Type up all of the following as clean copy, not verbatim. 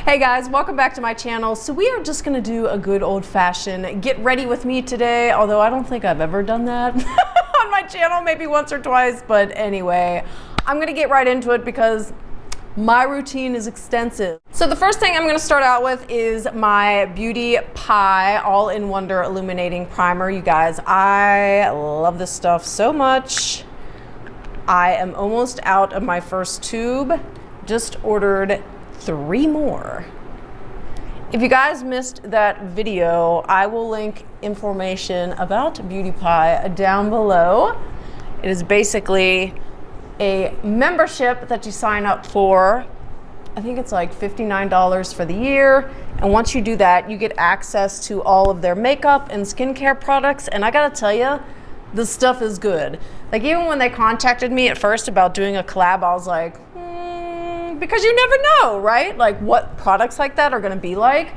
Hey guys, welcome back to my channel. So we are just gonna do a good old-fashioned get ready with me today, although I don't think I've ever done that on my channel, maybe once or twice, but anyway, I'm gonna get right into it because my routine is extensive. So the first thing I'm gonna start out with is my Beauty Pie All-in Wonder Illuminating Primer. You guys, I love this stuff so much. I am almost out of my first tube. Just ordered 3 more. If you guys missed that video, I will link information about Beauty Pie down below. It is basically a membership that you sign up for. I think it's like $59 for the year. And once you do that, you get access to all of their makeup and skincare products. And I gotta tell you, the stuff is good. Like even when they contacted me at first about doing a collab, I was like, because you never know, right? Like what products like that are gonna be like.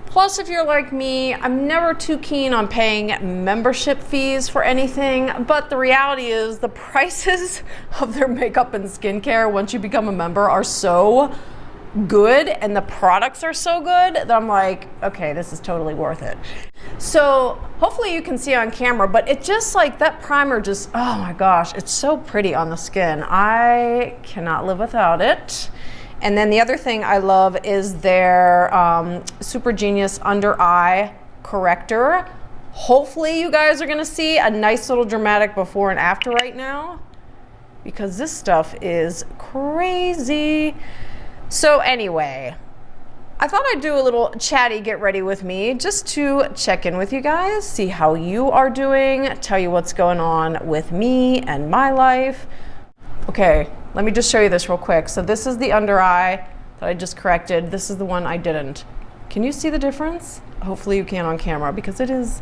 Plus, if you're like me, I'm never too keen on paying membership fees for anything, but the reality is the prices of their makeup and skincare once you become a member are so good and the products are so good that I'm like, okay, this is totally worth it. So hopefully you can see on camera, but it just like that primer just, oh my gosh, it's so pretty on the skin. I cannot live without it. And then the other thing I love is their Super Genius Under Eye Corrector. Hopefully you guys are gonna see a nice little dramatic before and after right now, because this stuff is crazy. So anyway, I thought I'd do a little chatty get ready with me just to check in with you guys, see how you are doing, tell you what's going on with me and my life. Okay, let me just show you this real quick. So this is the under eye that I just corrected. This is the one I didn't. Can you see the difference? Hopefully you can on camera because it is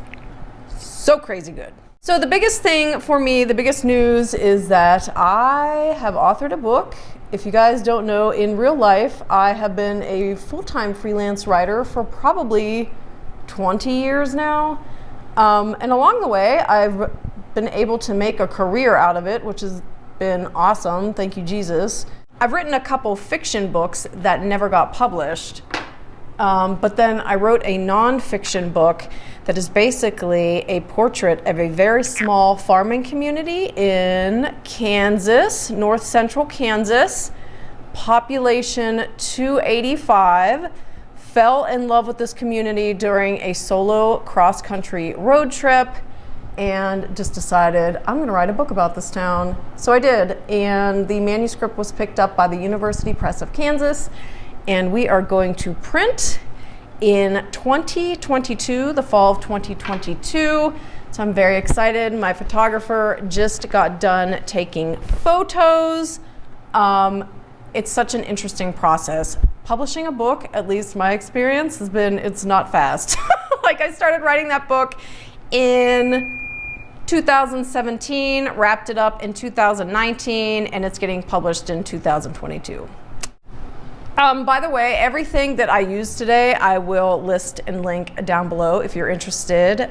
so crazy good. So the biggest thing for me, the biggest news is that I have authored a book. If you guys don't know, in real life, I have been a full-time freelance writer for probably 20 years now. And along the way, I've been able to make a career out of it, which has been awesome. Thank you, Jesus. I've written a couple fiction books that never got published. But then I wrote a non-fiction book that is basically a portrait of a very small farming community in Kansas, north central Kansas, population 285. Fell in love with this community during a solo cross-country road trip and just decided I'm gonna write a book about this town. So I did, and the manuscript was picked up by the University Press of Kansas, and we are going to print in 2022, the fall of 2022. So I'm very excited. My photographer just got done taking photos. It's such an interesting process. Publishing a book, at least my experience has been, it's not fast. Like I started writing that book in 2017, wrapped it up in 2019, and it's getting published in 2022. By the way, everything that I used today, I will list and link down below if you're interested.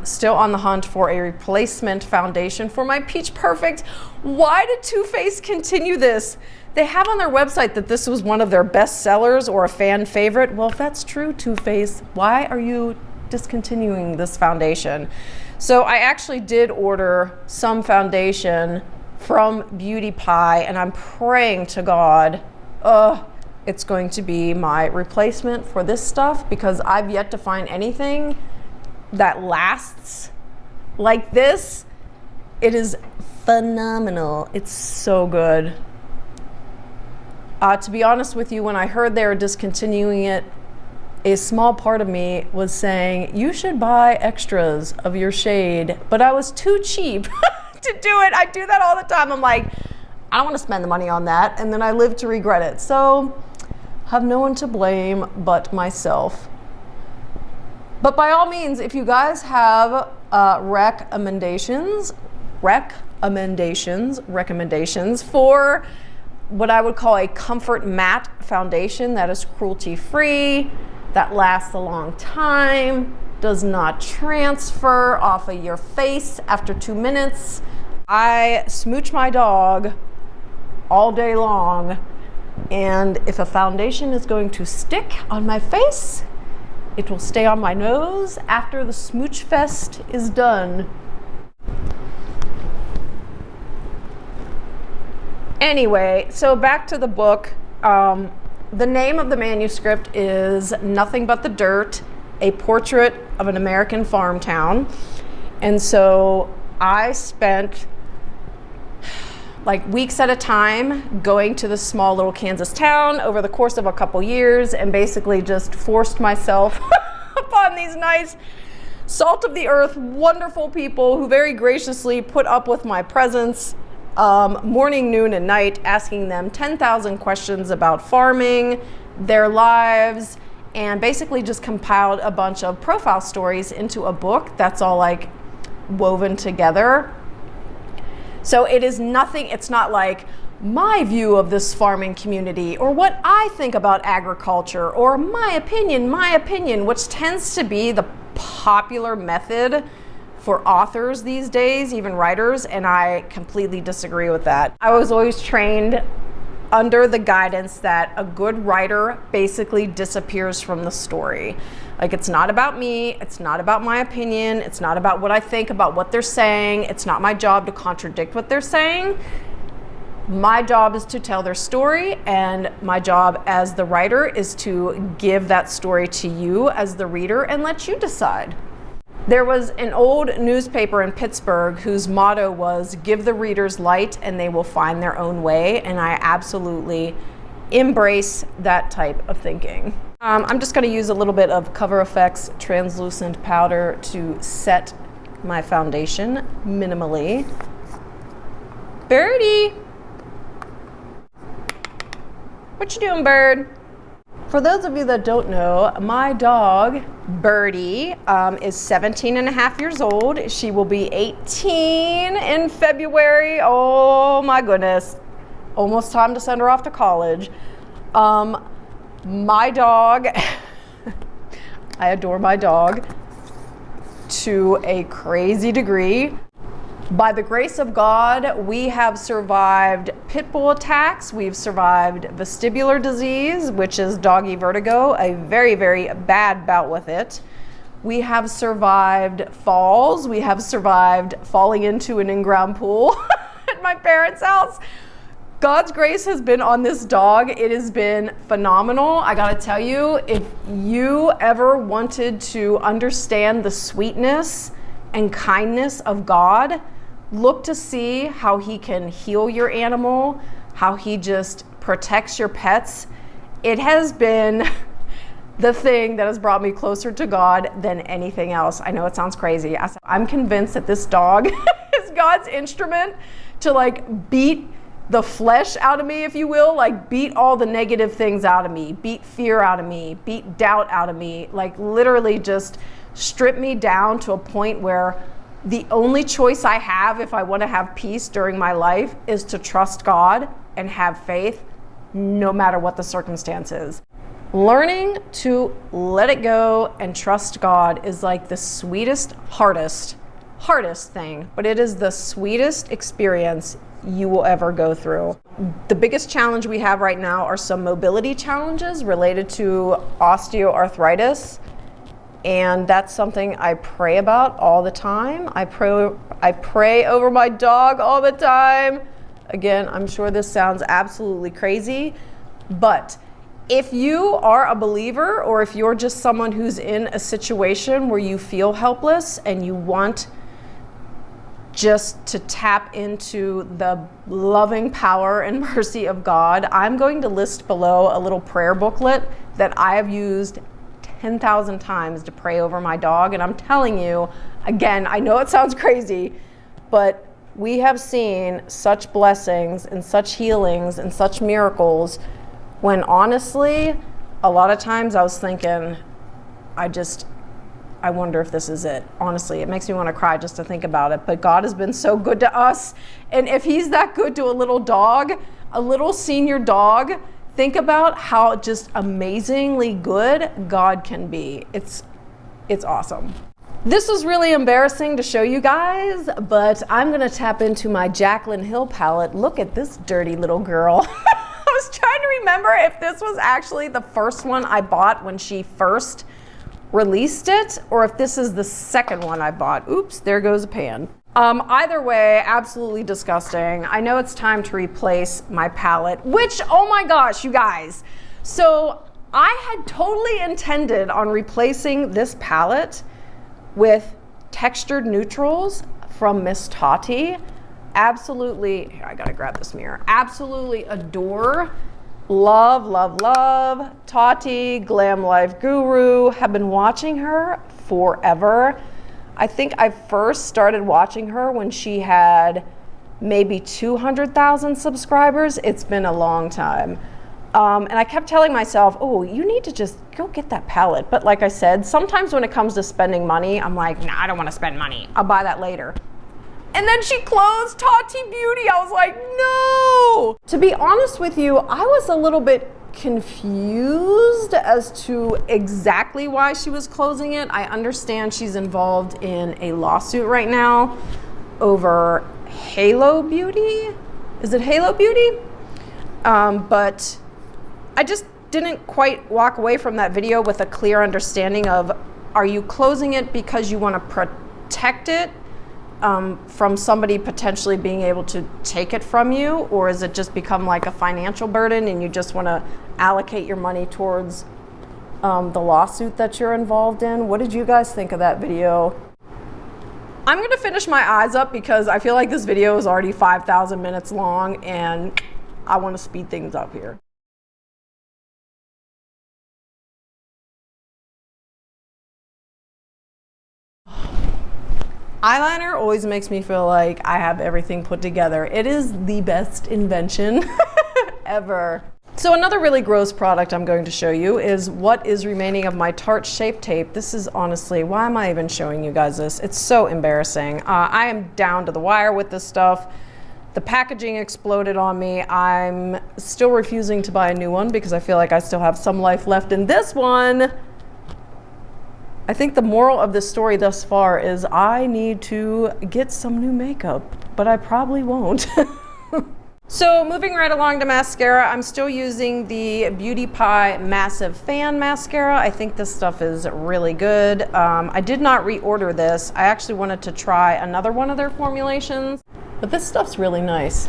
Still on the hunt for a replacement foundation for my Peach Perfect. Why did Too Faced continue this? They have on their website that this was one of their best sellers or a fan favorite. Well, if that's true, Too Faced, why are you discontinuing this foundation? So I actually did order some foundation from Beauty Pie, and I'm praying to God, it's going to be my replacement for this stuff, because I've yet to find anything that lasts like this. It is phenomenal. It's so good. To be honest with you, when I heard they were discontinuing it, a small part of me was saying, you should buy extras of your shade, but I was too cheap to do it. I do that all the time. I'm like, I don't want to spend the money on that, and then I live to regret it. So have no one to blame but myself. But by all means, if you guys have recommendations for what I would call a comfort matte foundation that is cruelty-free, that lasts a long time, does not transfer off of your face after 2 minutes. I smooch my dog all day long And if a foundation is going to stick on my face, it will stay on my nose after the smooch fest is done. Anyway, so back to the book. The name of the manuscript is Nothing But the Dirt, a portrait of an American farm town. And so I spent like weeks at a time going to this small little Kansas town over the course of a couple years and basically just forced myself upon these nice, salt of the earth, wonderful people who very graciously put up with my presence morning, noon, and night, asking them 10,000 questions about farming, their lives, and basically just compiled a bunch of profile stories into a book that's all like woven together. So it is nothing, it's not like my view of this farming community or what I think about agriculture or my opinion, which tends to be the popular method for authors these days, even writers, and I completely disagree with that. I was always trained under the guidance that a good writer basically disappears from the story. Like, it's not about me, it's not about my opinion, it's not about what I think about what they're saying, it's not my job to contradict what they're saying. My job is to tell their story, and my job as the writer is to give that story to you as the reader and let you decide. There was an old newspaper in Pittsburgh whose motto was, "Give the readers light and they will find their own way," and I absolutely embrace that type of thinking. I'm just going to use a little bit of Cover FX translucent powder to set my foundation minimally. Birdie! What you doing, bird? For those of you that don't know, my dog, Birdie, is 17 and a half years old. She will be 18 in February. Oh my goodness. Almost time to send her off to college. My dog, I adore my dog to a crazy degree. By the grace of God, we have survived pit bull attacks. We've survived vestibular disease, which is doggy vertigo, a very, very bad bout with it. We have survived falls. We have survived falling into an in-ground pool at my parents' house. God's grace has been on this dog. It has been phenomenal. I gotta tell you, if you ever wanted to understand the sweetness and kindness of God, look to see how he can heal your animal, how he just protects your pets. It has been the thing that has brought me closer to God than anything else. I know it sounds crazy. I'm convinced that this dog is God's instrument to like beat the flesh out of me, if you will, like beat all the negative things out of me, beat fear out of me, beat doubt out of me, like literally just strip me down to a point where the only choice I have if I want to have peace during my life is to trust God and have faith no matter what the circumstances. Learning to let it go and trust God is like the sweetest, hardest thing, but it is the sweetest experience you will ever go through. The biggest challenge we have right now are some mobility challenges related to osteoarthritis. And that's something I pray about all the time. I pray over my dog all the time. Again, I'm sure this sounds absolutely crazy, but if you are a believer or if you're just someone who's in a situation where you feel helpless and you want just to tap into the loving power and mercy of God, I'm going to list below a little prayer booklet that I have used 10,000 times to pray over my dog. And I'm telling you, again, I know it sounds crazy, but we have seen such blessings and such healings and such miracles when honestly, a lot of times I was thinking, I wonder if this is it. Honestly, it makes me want to cry just to think about it. But God has been so good to us. And if he's that good to a little dog, a little senior dog, think about how just amazingly good God can be. It's awesome. This was really embarrassing to show you guys, but I'm gonna tap into my Jaclyn Hill palette. Look at this dirty little girl. was trying to remember if this was actually the first one I bought when she first released it, or if this is the second one I bought. Oops, there goes a pan. Either way, absolutely disgusting. I know it's time to replace my palette, which, oh my gosh, you guys. So I had totally intended on replacing this palette with textured neutrals from Miss Tati. Absolutely, here, I gotta grab this mirror. Absolutely adore, love, love, love Tati, Glam Life Guru. Have been watching her forever. I think I first started watching her when she had maybe 200,000 subscribers. It's been a long time. And I kept telling myself, oh, you need to just go get that palette. But like I said, sometimes when it comes to spending money, I'm like, nah, I don't want to spend money. I'll buy that later. And then she closed Tati Beauty. I was like, no. To be honest with you, I was a little bit confused as to exactly why she was closing it. I understand she's involved in a lawsuit right now over Halo Beauty. Is it Halo Beauty? But I just didn't quite walk away from that video with a clear understanding of, are you closing it because you want to protect it from somebody potentially being able to take it from you, or is it just become like a financial burden and you just want to allocate your money towards the lawsuit that you're involved in? What did you guys think of that video? I'm going to finish my eyes up because I feel like this video is already 5,000 minutes long and I want to speed things up here. Eyeliner always makes me feel like I have everything put together. It is the best invention ever. So another really gross product I'm going to show you is what is remaining of my Tarte Shape Tape. This is honestly, why am I even showing you guys this? It's so embarrassing. I am down to the wire with this stuff. The packaging exploded on me. I'm still refusing to buy a new one because I feel like I still have some life left in this one. I think the moral of this story thus far is I need to get some new makeup, but I probably won't. So moving right along to mascara, I'm still using the Beauty Pie Massive Fan Mascara. I think this stuff is really good. I did not reorder this. I actually wanted to try another one of their formulations, but this stuff's really nice.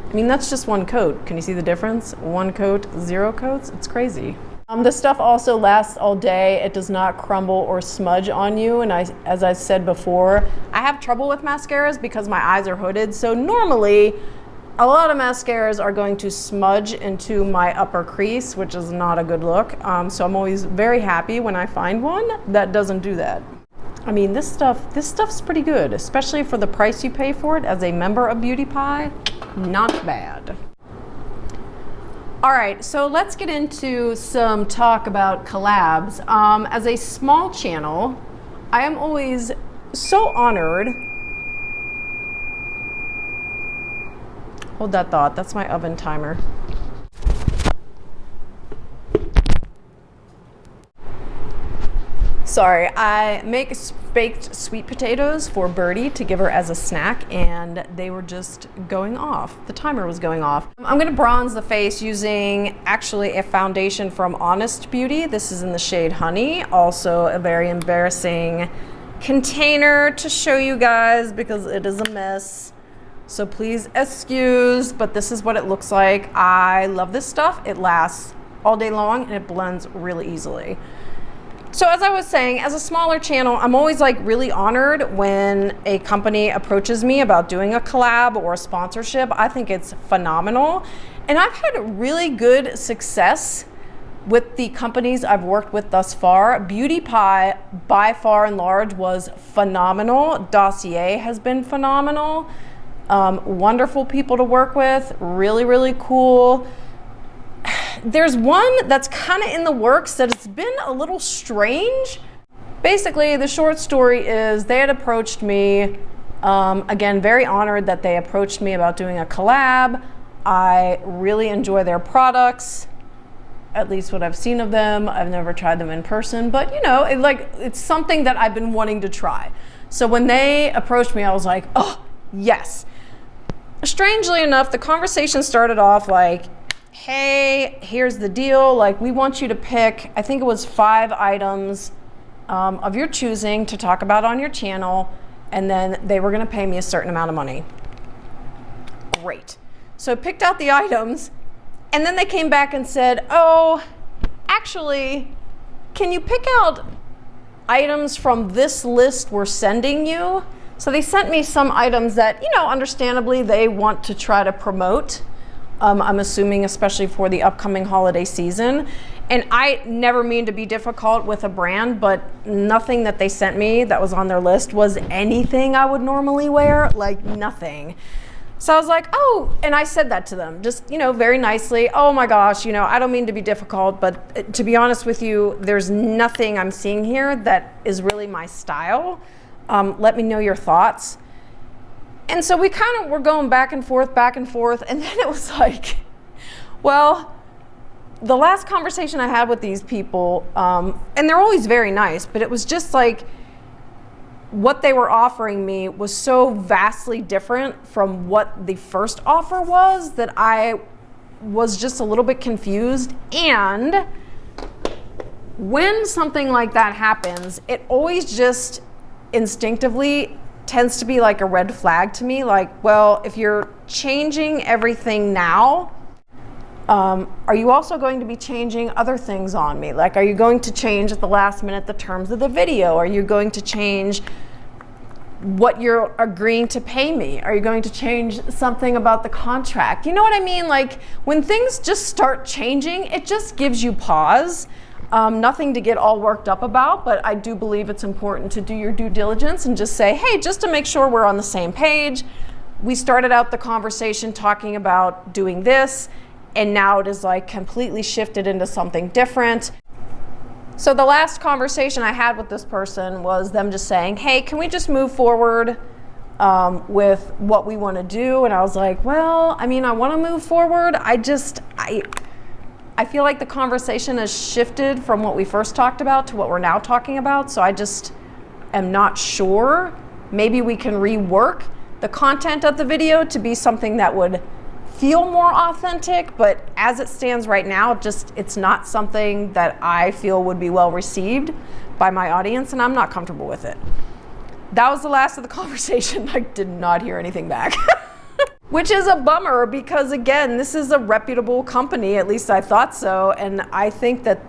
I mean, that's just one coat. Can you see the difference? One coat, 0 coats, it's crazy. This stuff also lasts all day. It does not crumble or smudge on you. And as I said before, I have trouble with mascaras because my eyes are hooded. So normally, a lot of mascaras are going to smudge into my upper crease, which is not a good look. So I'm always very happy when I find one that doesn't do that. I mean, this stuff's pretty good, especially for the price you pay for it as a member of Beauty Pie. Not bad. All right, so let's get into some talk about collabs. As a small channel, I am always so honored. Hold that thought, that's my oven timer. Sorry, I make baked sweet potatoes for Birdie to give her as a snack, and they were just going off. The timer was going off. I'm gonna bronze the face using actually a foundation from Honest Beauty. This is in the shade Honey. Also a very embarrassing container to show you guys because it is a mess. So please excuse, but this is what it looks like. I love this stuff. It lasts all day long and it blends really easily. So as I was saying, as a smaller channel, I'm always like really honored when a company approaches me about doing a collab or a sponsorship. I think it's phenomenal. And I've had really good success with the companies I've worked with thus far. Beauty Pie, by far and large, was phenomenal. Dossier has been phenomenal. Wonderful people to work with, really, really cool. There's one that's kind of in the works that it's been a little strange. Basically, the short story is they had approached me, again, very honored that they approached me about doing a collab. I really enjoy their products, at least what I've seen of them. I've never tried them in person, but you know, it's something that I've been wanting to try. So when they approached me, I was like, oh, yes. Strangely enough, the conversation started off like, hey, here's the deal. Like, we want you to pick, I think it was 5 items of your choosing to talk about on your channel, and then they were gonna pay me a certain amount of money. Great. So I picked out the items, and then they came back and said, oh, actually, can you pick out items from this list we're sending you? So they sent me some items that, you know, understandably they want to try to promote. I'm assuming especially for the upcoming holiday season. And I never mean to be difficult with a brand, but nothing that they sent me that was on their list was anything I would normally wear, like nothing. So I was like, oh, and I said that to them, just, you know, very nicely. Oh my gosh, you know, I don't mean to be difficult, but to be honest with you, there's nothing I'm seeing here that is really my style. Let me know your thoughts. And so we kind of were going back and forth, and then it was like, well, the last conversation I had with these people, and they're always very nice, but it was just like, what they were offering me was so vastly different from what the first offer was that I was just a little bit confused. And when something like that happens, it always just instinctively tends to be like a red flag to me. Like, well, if you're changing everything now, are you also going to be changing other things on me? Like, are you going to change at the last minute the terms of the video? Are you going to change what you're agreeing to pay me? Are you going to change something about the contract? You know what I mean? Like, when things just start changing, it just gives you pause. Nothing to get all worked up about, but I do believe it's important to do your due diligence and just say, hey, just to make sure we're on the same page. We started out the conversation talking about doing this, and now it is like completely shifted into something different. So the last conversation I had with this person was them just saying, hey, can we just move forward with what we want to do? And I was like, well, I mean, I want to move forward. I feel like the conversation has shifted from what we first talked about to what we're now talking about. So I just am not sure. Maybe we can rework the content of the video to be something that would feel more authentic, but as it stands right now, it's not something that I feel would be well received by my audience, and I'm not comfortable with it. That was the last of the conversation. I did not hear anything back. Which is a bummer because, again, this is a reputable company, at least I thought so, and I think that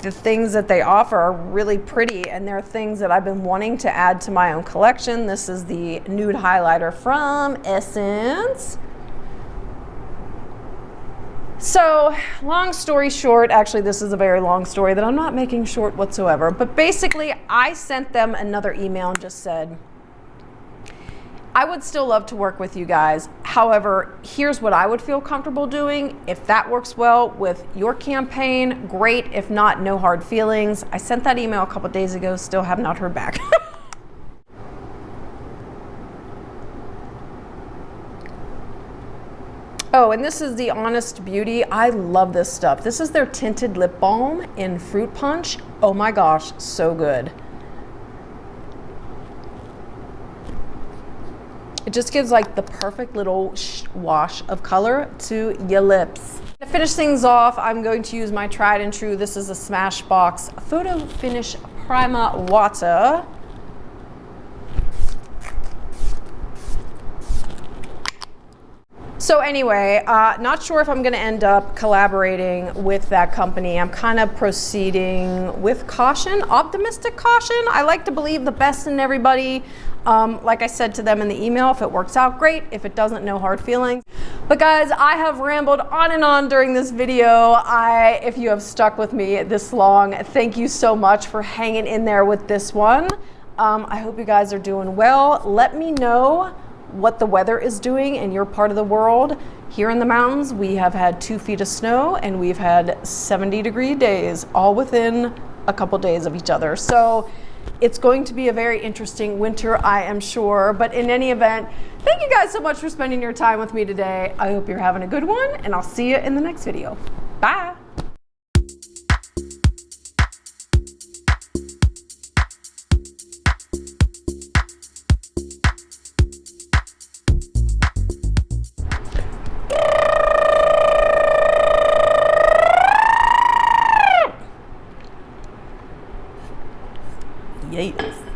the things that they offer are really pretty, and they're things that I've been wanting to add to my own collection. This is the nude highlighter from Essence. So, long story short, actually this is a very long story that I'm not making short whatsoever, but basically I sent them another email and just said, I would still love to work with you guys. However, here's what I would feel comfortable doing. If that works well with your campaign, great. If not, no hard feelings. I sent that email a couple days ago, still have not heard back. Oh, and this is the Honest Beauty. I love this stuff. This is their tinted lip balm in Fruit Punch. Oh my gosh, so good. It just gives like the perfect little wash of color to your lips. To finish things off, I'm going to use my tried and true. This is a Smashbox Photo Finish Primer Water. So anyway, not sure if I'm gonna end up collaborating with that company. I'm kind of proceeding with caution, optimistic caution. I like to believe the best in everybody. Like I said to them in the email, if it works out, great. If it doesn't, no hard feelings. But guys, I have rambled on and on during this video. If you have stuck with me this long, thank you so much for hanging in there with this one. I hope you guys are doing well. Let me know what the weather is doing in your part of the world. Here in the mountains, we have had 2 feet of snow and we've had 70-degree days, all within a couple days of each other. So it's going to be a very interesting winter, I am sure. But in any event, thank you guys so much for spending your time with me today. I hope you're having a good one, and I'll see you in the next video. Bye. Yes.